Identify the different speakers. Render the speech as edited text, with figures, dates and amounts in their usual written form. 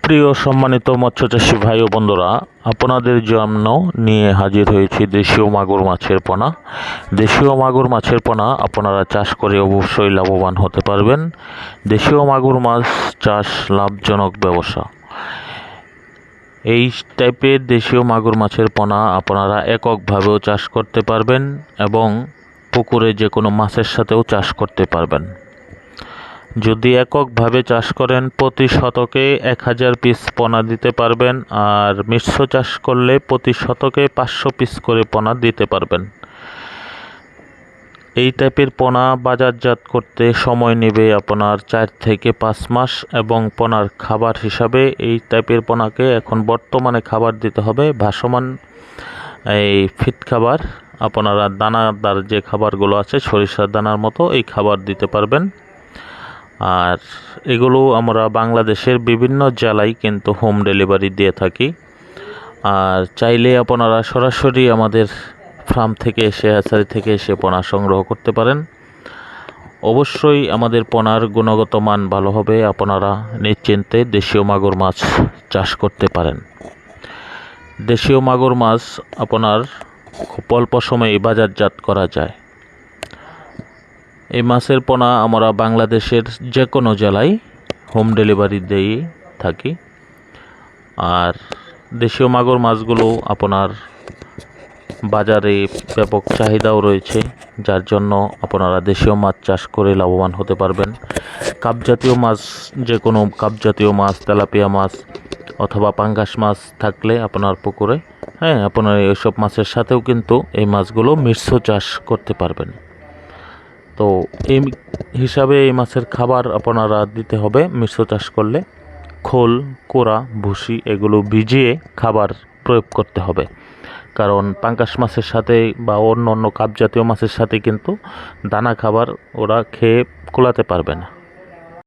Speaker 1: প্রিয় সম্মানিত মৎস্যচাষী ভাই ও বন্ধুরা, আপনাদের জন্য নিয়ে হাজির হয়েছি দেশীয় মাগুর মাছের পোনা। দেশীয় মাগুর মাছের পোনা আপনারা চাষ করে অবশ্যই লাভবান হতে পারবেন। দেশীয় মাগুর মাছ চাষ লাভজনক ব্যবসা। এই টাইপের দেশীয় মাগুর মাছের পোনা আপনারা এককভাবেও চাষ করতে পারবেন এবং পুকুরে যে কোনো মাছের সাথেও চাষ করতে পারবেন। যদি এককভাবে চাষ করেন প্রতি শতকে 1000 পিস পোনা দিতে পারবেন, আর মিশ্র চাষ করলে প্রতি শতকে 500 পিস করে পোনা দিতে পারবেন। এই টাইপের পোনা বাজারজাত করতে সময় নেবে আপনার 4 থেকে 5 মাস, এবং পোনার খাবার হিসাবে এই টাইপের পোনাকে এখন বর্তমানে খাবার দিতে হবে ভাসমান এই ফিট খাবার। আপনারা দানাদার যে খাবারগুলো আছে সরিষার দানার মতো এই খাবার দিতে পারবেন। আর এগুলো আমরা বাংলাদেশের বিভিন্ন জেলায় কিন্তু হোম ডেলিভারি দিয়ে থাকি। আর চাইলে আপনারা সরাসরি আমাদের ফার্ম থেকে এসে হ্যাচারি থেকে এসে পোনা সংগ্রহ করতে পারেন। অবশ্যই আমাদের পোনার গুণগত মান ভালো হবে, আপনারা নিশ্চিন্তে দেশীয় মাগুর মাছ চাষ করতে পারেন। দেশীয় মাগুর মাছ আপনার খুব অল্প সময়ে বাজারজাত করা যায়। এই মাছের পোনা আমরা বাংলাদেশের যে কোনো জেলায় হোম ডেলিভারি দিয়ে থাকি। আর দেশীয় মাগুর মাছগুলো আপনার বাজারে ব্যাপক চাহিদাও রয়েছে, যার জন্য আপনারা দেশীয় মাছ চাষ করে লাভবান হতে পারবেন। কাপজাতীয় মাছ, যে কোনো কাপজাতীয় মাছ, তেলাপিয়া মাছ অথবা পাঙ্গাস মাছ থাকলে আপনার পুকুরে, আপনারা এইসব মাছের সাথেও কিন্তু এই মাছগুলো মিশ্র চাষ করতে পারবেন। তো এই হিসাবে এই মাছের খাবার আপনারা দিতে হবে মিশ্র চাষ করলে। খোল, কোড়া, ভুসি এগুলো ভিজিয়ে খাবার প্রয়োগ করতে হবে, কারণ পাঙ্গাস মাছের সাথে বা অন্য অন্য কাপ জাতীয় মাছের সাথে কিন্তু দানা খাবার ওরা খেয়ে কুলাতে পারবে না।